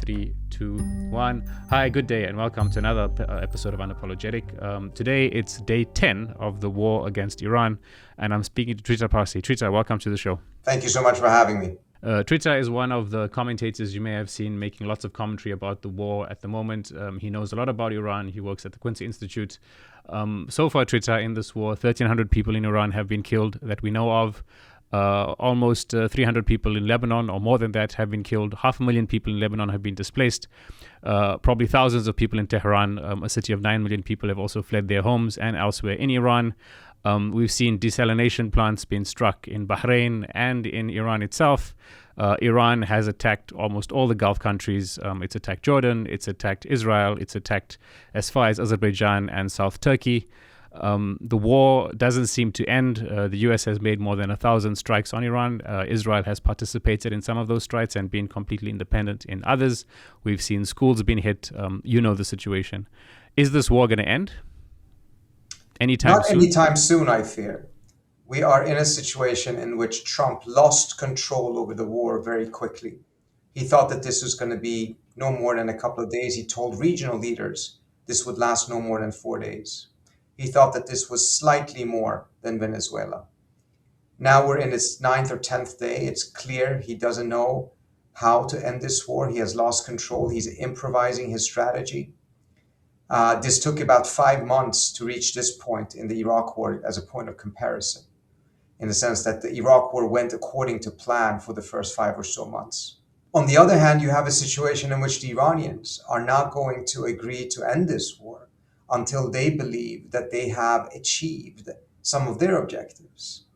3, 2, 1. Hi, good day, and welcome to another episode of Unapologetic. Today, it's day 10 of the war against Iran, and I'm speaking to Trita Parsi. Trita, welcome to the show. Thank you so much for having me. Trita is one of the commentators you may have seen making lots of commentary about the war at the moment. He knows a lot about Iran. He works at the Quincy Institute. So far, Trita, in this war, 1,300 people in Iran have been killed that we know of. Almost 300 people in Lebanon, or more than that, have been killed. 500,000 people in Lebanon have been displaced. Probably thousands of people in Tehran, a city of 9 million people, have also fled their homes and elsewhere in Iran. We've seen desalination plants being struck in Bahrain and in Iran itself. Iran has attacked almost all the Gulf countries. It's attacked Jordan, it's attacked Israel, it's attacked as far as Azerbaijan and South Turkey. The war doesn't seem to end. The US has made more than 1,000 strikes on Iran. Israel has participated in some of those strikes and been completely independent in others. We've seen schools being hit. You know the situation. Is this war going to end? Anytime soon? Not anytime soon, I fear. We are in a situation in which Trump lost control over the war very quickly. He thought that this was going to be no more than a couple of days. He told regional leaders this would last no more than 4 days. He thought that this was slightly more than Venezuela. Now we're in its 9th or 10th day. It's clear he doesn't know how to end this war. He has lost control. He's improvising his strategy. This took about 5 months to reach this point in the Iraq war as a point of comparison, in the sense that the Iraq war went according to plan for the first 5 or so months. On the other hand, you have a situation in which the Iranians are not going to agree to end this war until they believe that they have achieved some of their objectives.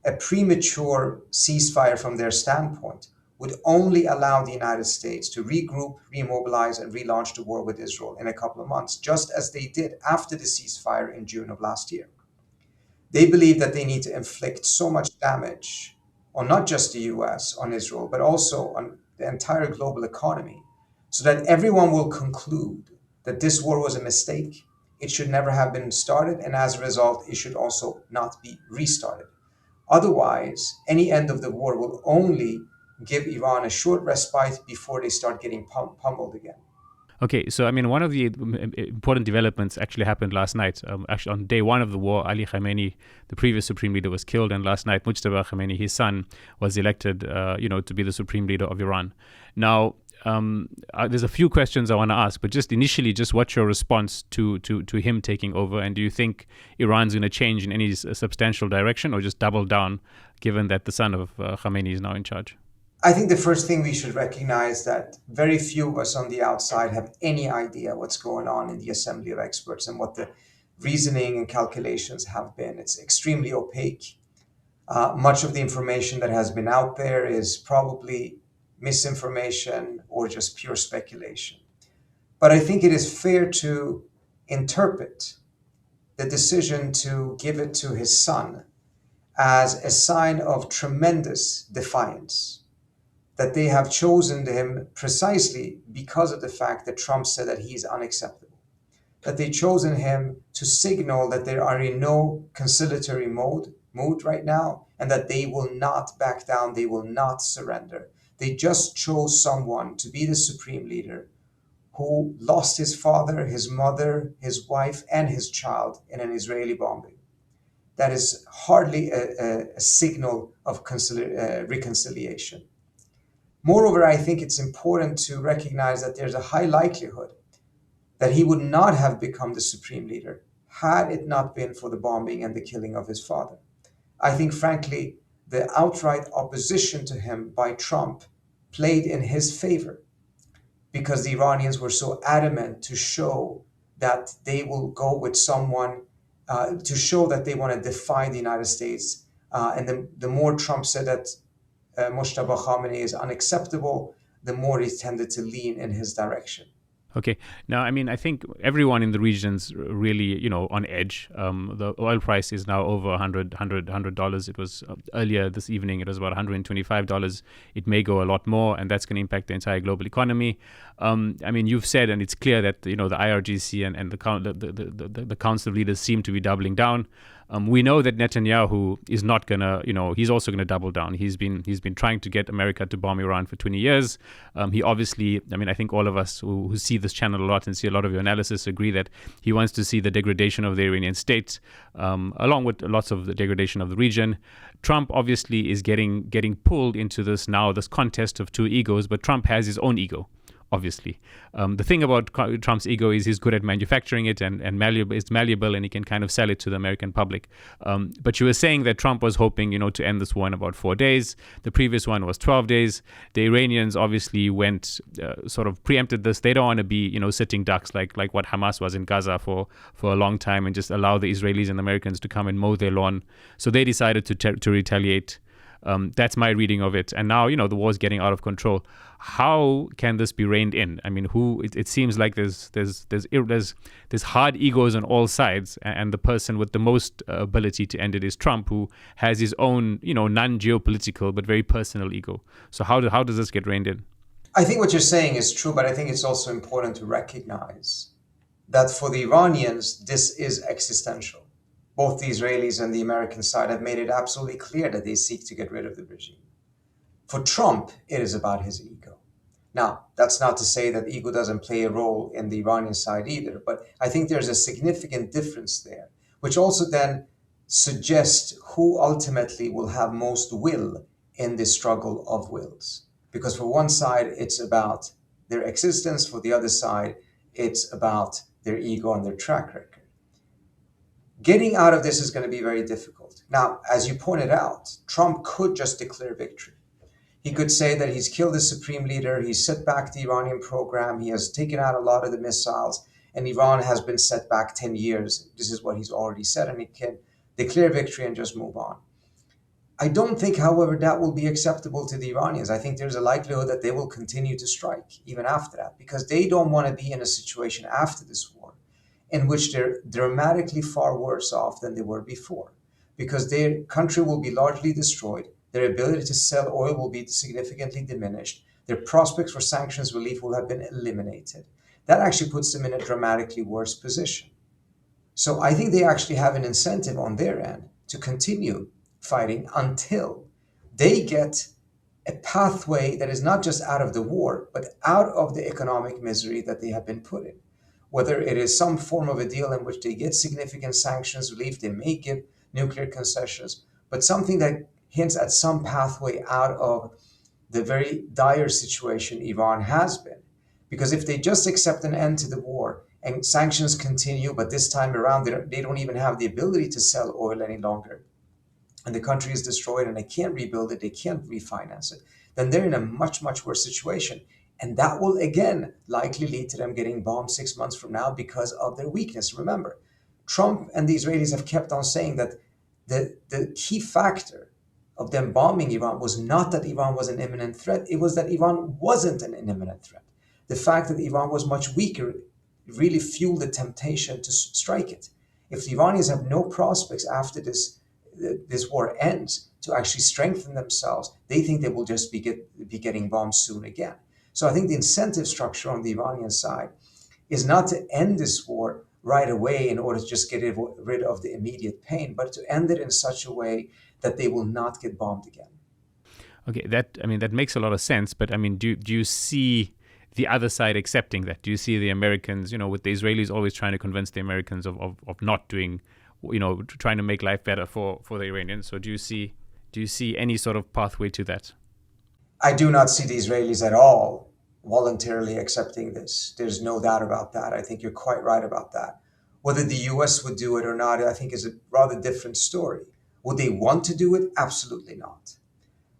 A premature ceasefire from their standpoint would only allow the United States to regroup, remobilize, and relaunch the war with Israel in a couple of months, just as they did after the ceasefire in June of last year. They believe that they need to inflict so much damage on not just the US, on Israel, but also on the entire global economy, so that everyone will conclude that this war was a mistake. It should never have been started, and as a result, it should also not be restarted. Otherwise, any end of the war will only give Iran a short respite before they start getting pummeled again. Okay, so I mean, one of the important developments actually happened last night. Actually, on day one of the war, Ali Khamenei, the previous supreme leader, was killed, and last night, Mujtaba Khamenei, his son, was elected, to be the supreme leader of Iran. Now, there's a few questions I want to ask, but just initially, just what's your response to him taking over, and do you think Iran's going to change in any substantial direction, or just double down, given that the son of Khamenei is now in charge? I think the first thing we should recognize that very few of us on the outside have any idea what's going on in the assembly of experts and what the reasoning and calculations have been. It's extremely opaque. Much of the information that has been out there is probably misinformation or just pure speculation. But I think it is fair to interpret the decision to give it to his son as a sign of tremendous defiance, that they have chosen him precisely because of the fact that Trump said that he is unacceptable, that they've chosen him to signal that they are in no conciliatory mood right now, and that they will not back down, they will not surrender. They just chose someone to be the supreme leader who lost his father, his mother, his wife, and his child in an Israeli bombing. That is hardly a signal of reconciliation. Moreover, I think it's important to recognize that there's a high likelihood that he would not have become the supreme leader had it not been for the bombing and the killing of his father. I think, frankly, the outright opposition to him by Trump played in his favor, because the Iranians were so adamant to show that they will go with someone, to show that they want to defy the United States. And the more Trump said that Mujtaba Khamenei is unacceptable, the more he tended to lean in his direction. Okay. Now, I mean, I think everyone in the region's really, on edge. The oil price is now over $100. It was earlier this evening, it was about $125. It may go a lot more, and that's going to impact the entire global economy. I mean, you've said, and it's clear that, the IRGC and the Council of Leaders seem to be doubling down. We know that Netanyahu is not gonna, he's also gonna double down. He's been trying to get America to bomb Iran for 20 years. He obviously, I think all of us who see this channel a lot and see a lot of your analysis agree that he wants to see the degradation of the Iranian state, along with lots of the degradation of the region. Trump obviously is getting pulled into this contest of two egos, but Trump has his own ego, obviously. The thing about Trump's ego is he's good at manufacturing it and it's malleable, and he can kind of sell it to the American public. But you were saying that Trump was hoping, to end this war in about 4 days. The previous one was 12 days. The Iranians obviously went, sort of preempted this. They don't want to be, sitting ducks like what Hamas was in Gaza for a long time and just allow the Israelis and the Americans to come and mow their lawn. So they decided to retaliate. That's my reading of it. And now, the war is getting out of control. How can this be reined in? I mean, it seems like there's hard egos on all sides, and the person with the most ability to end it is Trump, who has his own, non-geopolitical but very personal ego. So how does this get reined in? I think what you're saying is true, but I think it's also important to recognize that for the Iranians, this is existential. Both the Israelis and the American side have made it absolutely clear that they seek to get rid of the regime. For Trump, it is about his ego. Now, that's not to say that ego doesn't play a role in the Iranian side either, but I think there's a significant difference there, which also then suggests who ultimately will have most will in this struggle of wills. Because for one side, it's about their existence. For the other side, it's about their ego and their track record. Getting out of this is going to be very difficult. Now, as you pointed out, Trump could just declare victory. He could say that he's killed the supreme leader, he's set back the Iranian program, he has taken out a lot of the missiles, and Iran has been set back 10 years. This is what he's already said, and he can declare victory and just move on. I don't think, however, that will be acceptable to the Iranians. I think there's a likelihood that they will continue to strike even after that, because they don't want to be in a situation after this war in which they're dramatically far worse off than they were before, because their country will be largely destroyed, their ability to sell oil will be significantly diminished, their prospects for sanctions relief will have been eliminated. That actually puts them in a dramatically worse position. So I think they actually have an incentive on their end to continue fighting until they get a pathway that is not just out of the war, but out of the economic misery that they have been put in. Whether it is some form of a deal in which they get significant sanctions relief, they may give nuclear concessions, but something that hints at some pathway out of the very dire situation Iran has been. Because if they just accept an end to the war and sanctions continue, but this time around they don't even have the ability to sell oil any longer, and the country is destroyed and they can't rebuild it, they can't refinance it, then they're in a much, much worse situation. And that will, again, likely lead to them getting bombed 6 months from now because of their weakness. Remember, Trump and the Israelis have kept on saying that the key factor of them bombing Iran was not that Iran was an imminent threat. It was that Iran wasn't an imminent threat. The fact that Iran was much weaker really fueled the temptation to strike it. If the Iranians have no prospects after this war ends to actually strengthen themselves, they think they will just be getting bombed soon again. So I think the incentive structure on the Iranian side is not to end this war right away in order to just get rid of the immediate pain, but to end it in such a way that they will not get bombed again. Okay, that makes a lot of sense. But do you see the other side accepting that? Do you see the Americans, with the Israelis always trying to convince the Americans of not doing, trying to make life better for the Iranians? So do you see any sort of pathway to that? I do not see the Israelis at all voluntarily accepting this. There's no doubt about that. I think you're quite right about that. Whether the US would do it or not, I think is a rather different story. Would they want to do it? Absolutely not.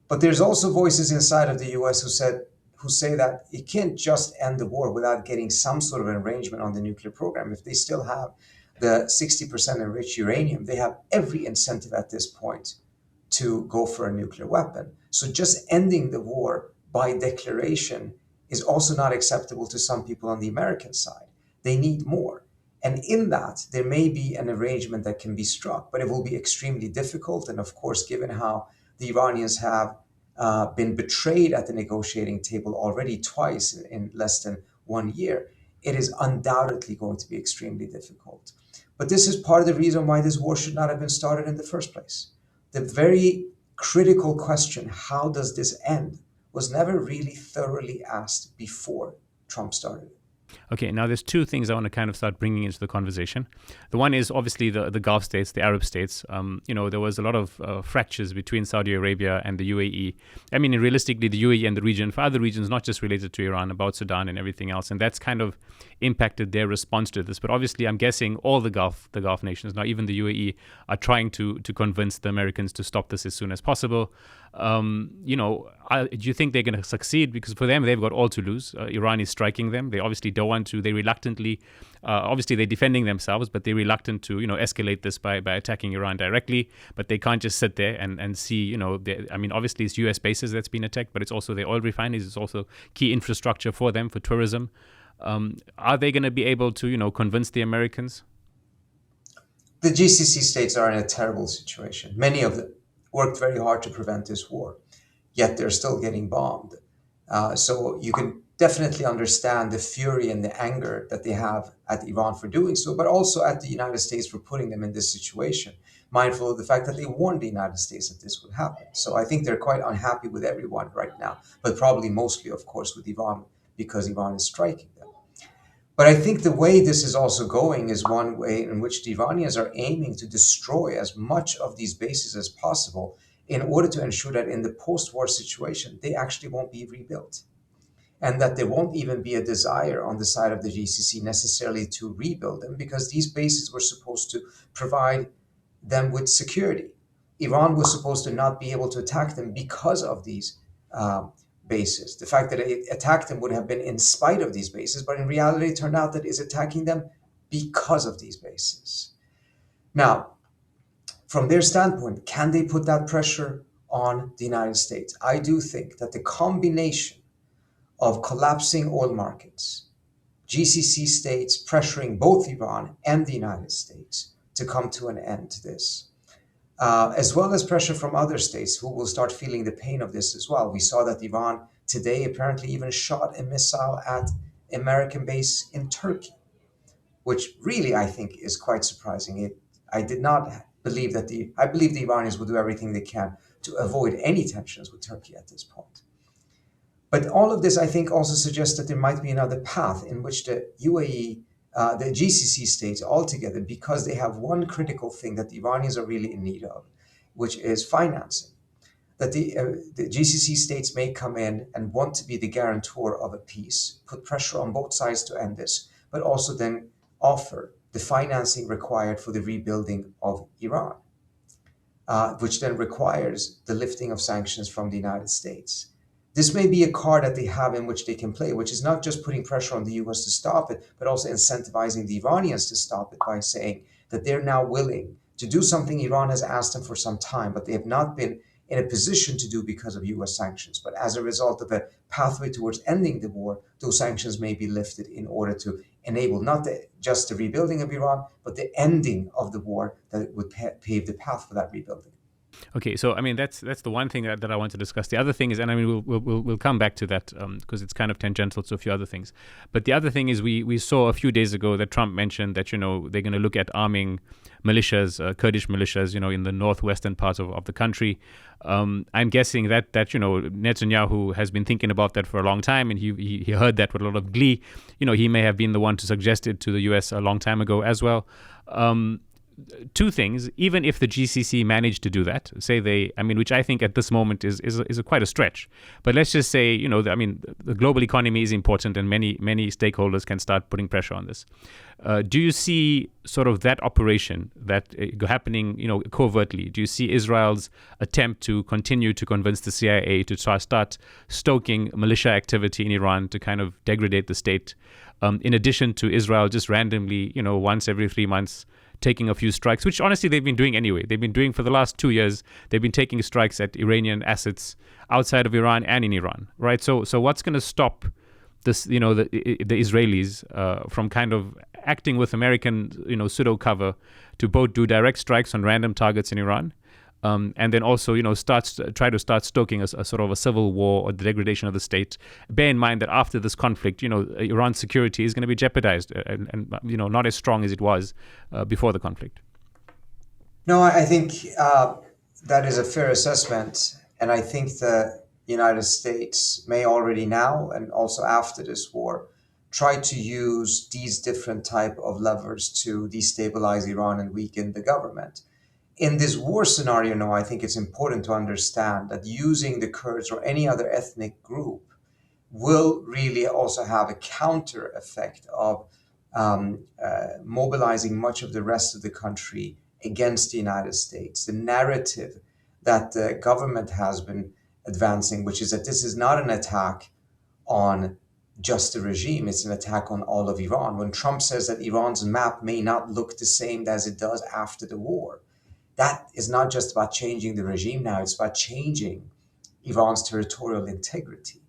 But there's also voices inside of the US who say that you can't just end the war without getting some sort of an arrangement on the nuclear program. If they still have the 60% enriched uranium, they have every incentive at this point to go for a nuclear weapon. So just ending the war by declaration is also not acceptable to some people on the American side. They need more. And in that, there may be an arrangement that can be struck, but it will be extremely difficult. And of course, given how the Iranians have been betrayed at the negotiating table already twice in less than 1 year, it is undoubtedly going to be extremely difficult. But this is part of the reason why this war should not have been started in the first place. The very critical question, how does this end, was never really thoroughly asked before Trump started. Okay, now there's two things I want to kind of start bringing into the conversation. The one is obviously the Gulf states, the Arab states. There was a lot of fractures between Saudi Arabia and the UAE. I mean, realistically, the UAE and the region, for other regions, not just related to Iran, about Sudan and everything else. And that's kind of impacted their response to this. But obviously, I'm guessing all the Gulf nations, now even the UAE, are trying to convince the Americans to stop this as soon as possible. Do you think they're going to succeed? Because for them, they've got all to lose. Iran is striking them. They obviously don't want to. They reluctantly, obviously they're defending themselves, but they're reluctant to, escalate this by attacking Iran directly. But they can't just sit there and see, obviously it's US bases that's been attacked, but it's also their oil refineries. It's also key infrastructure for them, for tourism. Are they going to be able to, convince the Americans? The GCC states are in a terrible situation. Many of them worked very hard to prevent this war, yet they're still getting bombed. So you can definitely understand the fury and the anger that they have at Iran for doing so, but also at the United States for putting them in this situation, mindful of the fact that they warned the United States that this would happen. So I think they're quite unhappy with everyone right now, but probably mostly, of course, with Iran, because Iran is striking them. But I think the way this is also going is one way in which the Iranians are aiming to destroy as much of these bases as possible in order to ensure that in the post-war situation, they actually won't be rebuilt. And that there won't even be a desire on the side of the GCC necessarily to rebuild them, because these bases were supposed to provide them with security. Iran was supposed to not be able to attack them because of these bases. The fact that it attacked them would have been in spite of these bases, but in reality, it turned out that it's attacking them because of these bases. Now, from their standpoint, can they put that pressure on the United States? I do think that the combination of collapsing oil markets, GCC states pressuring both Iran and the United States to come to an end to this, as well as pressure from other states who will start feeling the pain of this as well. We saw that Iran today apparently even shot a missile at American base in Turkey, which really I think is quite surprising. I did not believe that I believe the Iranians will do everything they can to avoid any tensions with Turkey at this point. But all of this, I think, also suggests that there might be another path in which the UAE, the GCC states altogether, because they have one critical thing that the Iranians are really in need of, which is financing. That the GCC states may come in and want to be the guarantor of a peace, put pressure on both sides to end this, but also then offer the financing required for the rebuilding of Iran, which then requires the lifting of sanctions from the United States. This may be a card that they have in which they can play, which is not just putting pressure on the US to stop it, but also incentivizing the Iranians to stop it by saying that they're now willing to do something Iran has asked them for some time, but they have not been in a position to do because of US sanctions. But as a result of a pathway towards ending the war, those sanctions may be lifted in order to enable not just the rebuilding of Iran, but the ending of the war that would pave the path for that rebuilding. Okay, so I mean that's the one thing that I want to discuss. The other thing is, and I mean we'll come back to that because it's kind of tangential to a few other things. But the other thing is we saw a few days ago that Trump mentioned that they're going to look at arming militias, Kurdish militias, in the northwestern part of the country. I'm guessing that Netanyahu has been thinking about that for a long time, and he heard that with a lot of glee. He may have been the one to suggest it to the U.S. a long time ago as well. Two things, even if the GCC managed to do that, which I think at this moment is quite a stretch. But let's just say, the global economy is important and many stakeholders can start putting pressure on this. Do you see sort of that operation that happening, covertly? Do you see Israel's attempt to continue to convince the CIA to start stoking militia activity in Iran to kind of degrade the state, in addition to Israel just randomly, once every 3 months, taking a few strikes, which honestly they've been doing anyway. They've been doing for the last 2 years. They've been taking strikes at Iranian assets outside of Iran and in Iran, right? So what's going to stop this, the Israelis from kind of acting with American, pseudo cover to both do direct strikes on random targets in Iran, and then also, try to start stoking a sort of a civil war or the degradation of the state. Bear in mind that after this conflict, Iran's security is going to be jeopardized and not as strong as it was before the conflict. No, I think that is a fair assessment. And I think the United States may already now and also after this war try to use these different type of levers to destabilize Iran and weaken the government. In this war scenario, no, I think it's important to understand that using the Kurds or any other ethnic group will really also have a counter effect of mobilizing much of the rest of the country against the United States. The narrative that the government has been advancing, which is that this is not an attack on just the regime, it's an attack on all of Iran. When Trump says that Iran's map may not look the same as it does after the war, that is not just about changing the regime now, it's about changing Iran's territorial integrity.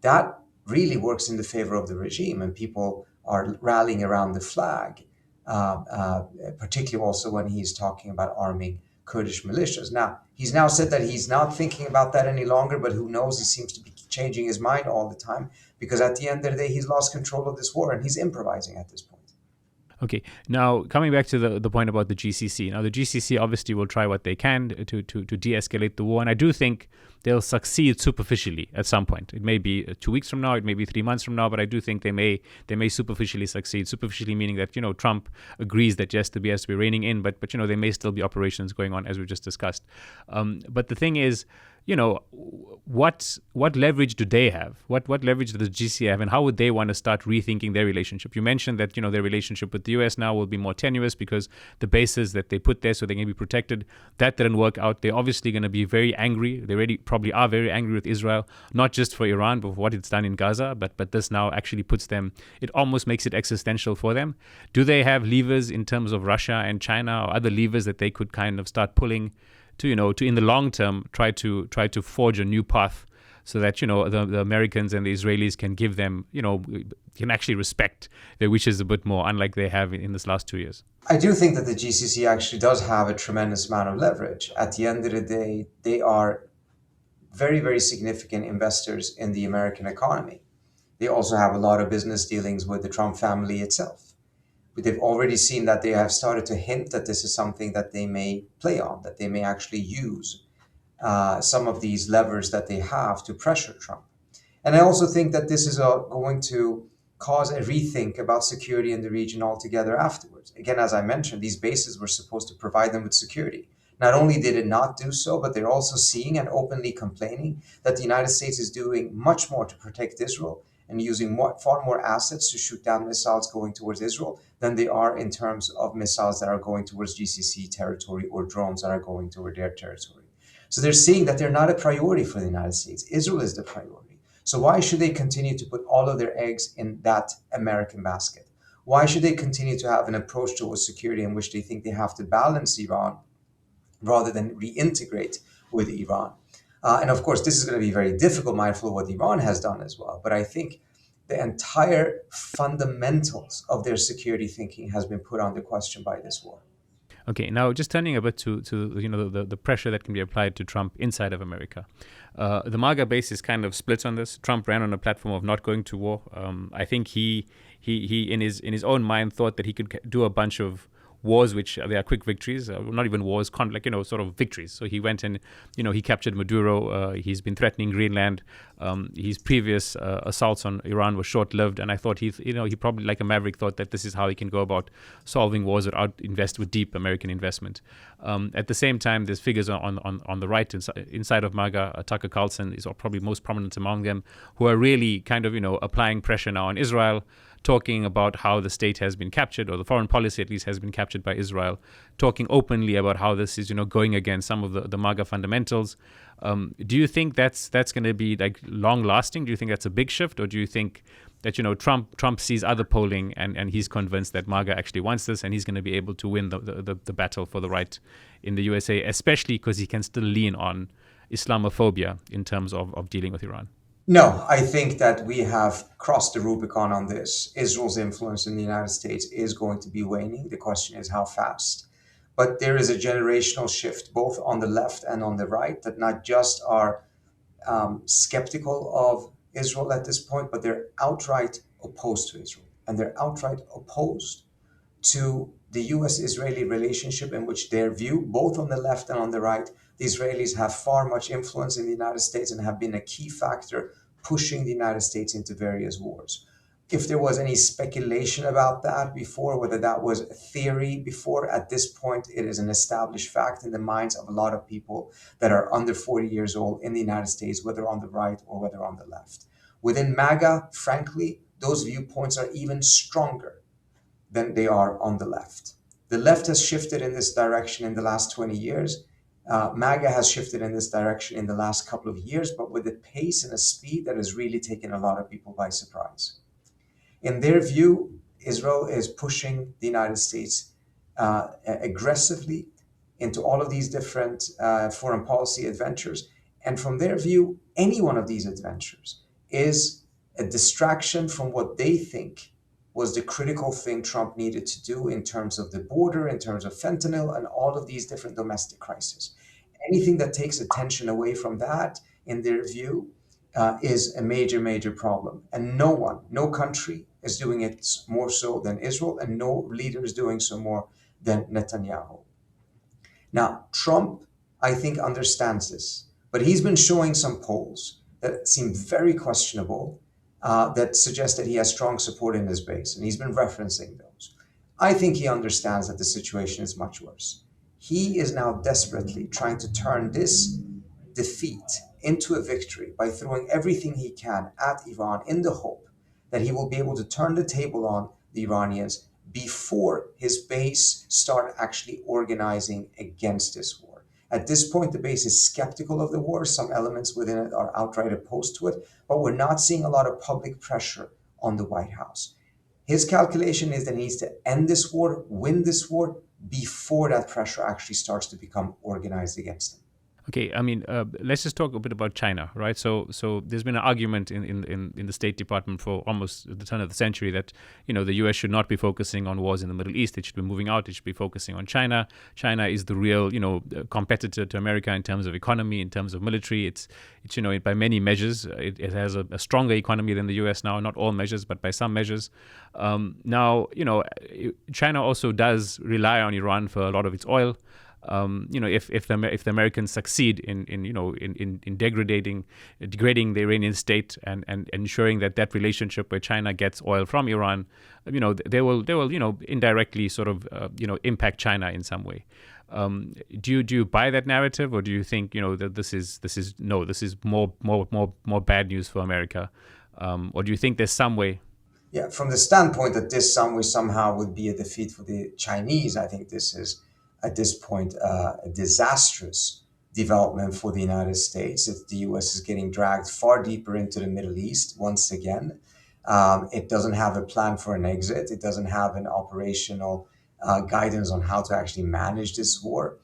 That really works in the favor of the regime, and people are rallying around the flag, particularly also when he's talking about arming Kurdish militias. Now, he's now said that he's not thinking about that any longer, but who knows, he seems to be changing his mind all the time, because at the end of the day, he's lost control of this war and he's improvising at this point. Okay, now coming back to the point about the GCC. Now, the GCC obviously will try what they can to de-escalate the war, and I do think they'll succeed superficially at some point. It may be 2 weeks from now, it may be 3 months from now, but I do think they may superficially succeed. Superficially meaning that Trump agrees that yes, the BS will be reining in, but there may still be operations going on as we just discussed. But the thing is, what leverage do they have? What leverage does the GCC have, and how would they want to start rethinking their relationship? You mentioned that their relationship with the US now will be more tenuous because the bases that they put there so they can be protected, that didn't work out. They're obviously going to be very angry. They already probably are very angry with Israel, not just for Iran, but for what it's done in Gaza. But this now actually puts them, it almost makes it existential for them. Do they have levers in terms of Russia and China or other levers that they could kind of start pulling to in the long term try to forge a new path so that the Americans and the Israelis can give them can actually respect their wishes a bit more, unlike they have in this last 2 years? I do think that the GCC actually does have a tremendous amount of leverage. At the end of the day, they are very, very significant investors in the American economy. They also have a lot of business dealings with the Trump family itself. But they've already seen that they have started to hint that this is something that they may play on, that they may actually use some of these levers that they have to pressure Trump. And I also think that this is going to cause a rethink about security in the region altogether afterwards. Again, as I mentioned, these bases were supposed to provide them with security. Not only did it not do so, but they're also seeing and openly complaining that the United States is doing much more to protect Israel and using far more assets to shoot down missiles going towards Israel than they are in terms of missiles that are going towards GCC territory or drones that are going toward their territory. So they're seeing that they're not a priority for the United States. Israel is the priority. So why should they continue to put all of their eggs in that American basket? Why should they continue to have an approach towards security in which they think they have to balance Iran rather than reintegrate with Iran? And of course, this is going to be very difficult, mindful of what Iran has done as well. But I think the entire fundamentals of their security thinking has been put under question by this war. Okay, now just turning a bit to the pressure that can be applied to Trump inside of America. The MAGA base is kind of split on this. Trump ran on a platform of not going to war. I think he in his own mind thought that he could do a bunch of wars, which they are quick victories, not even wars, sort of victories. So he went and, he captured Maduro. He's been threatening Greenland. His previous assaults on Iran were short-lived, and I thought he probably, like a maverick, thought that this is how he can go about solving wars with deep American investment. At the same time, there's figures on the right inside of MAGA. Tucker Carlson is probably most prominent among them, who are really kind of applying pressure now on Israel, talking about how the state has been captured, or the foreign policy at least has been captured by Israel, talking openly about how this is, going against some of the MAGA fundamentals. Do you think that's going to be like long lasting? Do you think that's a big shift, or do you think that Trump sees other polling and he's convinced that MAGA actually wants this and he's going to be able to win the battle for the right in the USA, especially because he can still lean on Islamophobia in terms of dealing with Iran? No, I think that we have crossed the Rubicon on this. Israel's influence in the United States is going to be waning. The question is how fast. But there is a generational shift both on the left and on the right that not just are skeptical of Israel at this point, but they're outright opposed to Israel. And they're outright opposed to the US-Israeli relationship, in which their view, both on the left and on the right, the Israelis have far much influence in the United States and have been a key factor pushing the United States into various wars. If there was any speculation about that before, whether that was a theory before, at this point, it is an established fact in the minds of a lot of people that are under 40 years old in the United States, whether on the right or whether on the left. Within MAGA, frankly, those viewpoints are even stronger than they are on the left. The left has shifted in this direction in the last 20 years. MAGA has shifted in this direction in the last couple of years, but with a pace and a speed that has really taken a lot of people by surprise. In their view, Israel is pushing the United States aggressively into all of these different foreign policy adventures. And from their view, any one of these adventures is a distraction from what they think was the critical thing Trump needed to do in terms of the border, in terms of fentanyl, and all of these different domestic crises. Anything that takes attention away from that, in their view, is a major, major problem. And no one, no country is doing it more so than Israel, and no leader is doing so more than Netanyahu. Now, Trump, I think, understands this, but he's been showing some polls that seem very questionable, that suggest that he has strong support in his base, and he's been referencing those. I think he understands that the situation is much worse. He is now desperately trying to turn this defeat into a victory by throwing everything he can at Iran in the hope that he will be able to turn the table on the Iranians before his base start actually organizing against this war. At this point, the base is skeptical of the war. Some elements within it are outright opposed to it, but we're not seeing a lot of public pressure on the White House. His calculation is that he needs to end this war, win this war, before that pressure actually starts to become organized against him. Okay, I mean, let's just talk a bit about China, right? So there's been an argument in the State Department for almost the turn of the century that, the U.S. should not be focusing on wars in the Middle East. It should be moving out. It should be focusing on China. China is the real, competitor to America in terms of economy, in terms of military. It's by many measures, it has a stronger economy than the U.S. now. Not all measures, but by some measures. Now, China also does rely on Iran for a lot of its oil. If the Americans succeed in degrading the Iranian state and ensuring that relationship where China gets oil from Iran, they will indirectly sort of impact China in some way. Do you buy that narrative, or do you think that this is more bad news for America, or do you think there's some way? Yeah, from the standpoint that this somehow would be a defeat for the Chinese, I think this is, at this point, a disastrous development for the United States. If the US is getting dragged far deeper into the Middle East once again, it doesn't have a plan for an exit. It doesn't have an operational guidance on how to actually manage this war.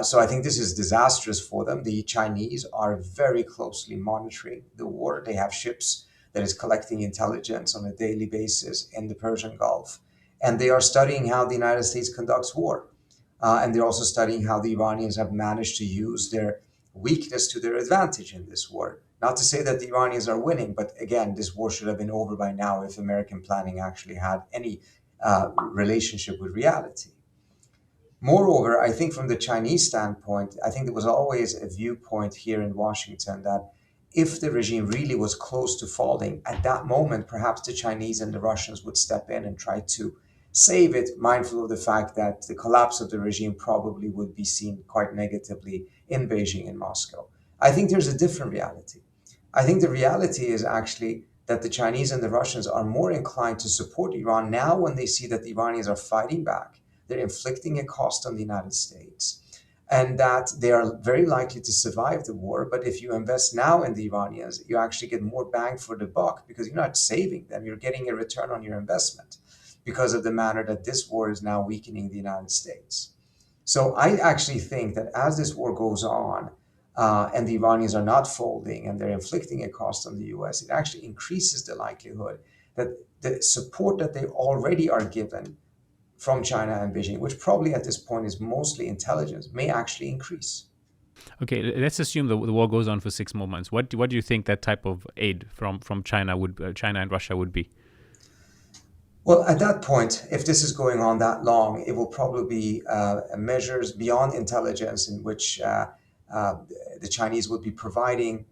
So I think this is disastrous for them. The Chinese are very closely monitoring the war. They have ships that is collecting intelligence on a daily basis in the Persian Gulf. And they are studying how the United States conducts war. And they're also studying how the Iranians have managed to use their weakness to their advantage in this war. Not to say that the Iranians are winning, but again, this war should have been over by now if American planning actually had any relationship with reality. Moreover, I think from the Chinese standpoint, I think there was always a viewpoint here in Washington that if the regime really was close to falling, at that moment, perhaps the Chinese and the Russians would step in and try to save it, mindful of the fact that the collapse of the regime probably would be seen quite negatively in Beijing and Moscow. I think there's a different reality. I think the reality is actually that the Chinese and the Russians are more inclined to support Iran now when they see that the Iranians are fighting back. They're inflicting a cost on the United States, and that they are very likely to survive the war. But if you invest now in the Iranians, you actually get more bang for the buck because you're not saving them. You're getting a return on your investment because of the manner that this war is now weakening the United States. So I actually think that as this war goes on, and the Iranians are not folding and they're inflicting a cost on the US, it actually increases the likelihood that the support that they already are given from China and Beijing, which probably at this point is mostly intelligence, may actually increase. Okay, let's assume the war goes on for 6 more months. What do you think that type of aid from China China and Russia would be? Well, at that point, if this is going on that long, it will probably be measures beyond intelligence in which the Chinese would be providing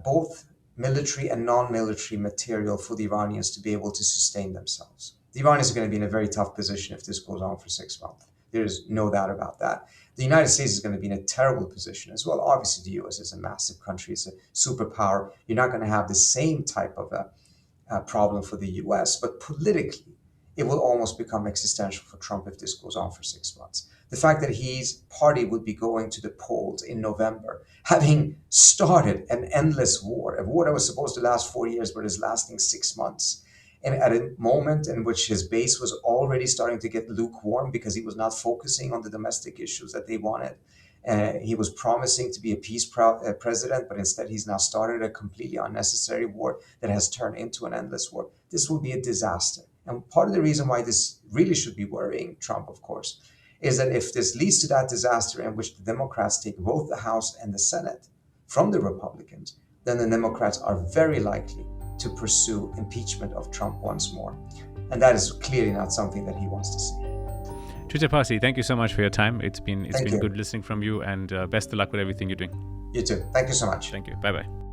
both military and non-military material for the Iranians to be able to sustain themselves. The Iranians are going to be in a very tough position if this goes on for 6 months. There is no doubt about that. The United States is going to be in a terrible position as well. Obviously, the US is a massive country, it's a superpower. You're not going to have the same type of problem for the US, but politically, it will almost become existential for Trump if this goes on for 6 months. The fact that his party would be going to the polls in November, having started an endless war, a war that was supposed to last 4 years, but is lasting 6 months. And at a moment in which his base was already starting to get lukewarm because he was not focusing on the domestic issues that they wanted. He was promising to be a peace president, but instead he's now started a completely unnecessary war that has turned into an endless war. This will be a disaster. And part of the reason why this really should be worrying Trump, of course, is that if this leads to that disaster in which the Democrats take both the House and the Senate from the Republicans, then the Democrats are very likely to pursue impeachment of Trump once more. And that is clearly not something that he wants to see. Trita Parsi, thank you so much for your time. It's been good listening from you, and best of luck with everything you're doing. You too. Thank you so much. Thank you. Bye-bye.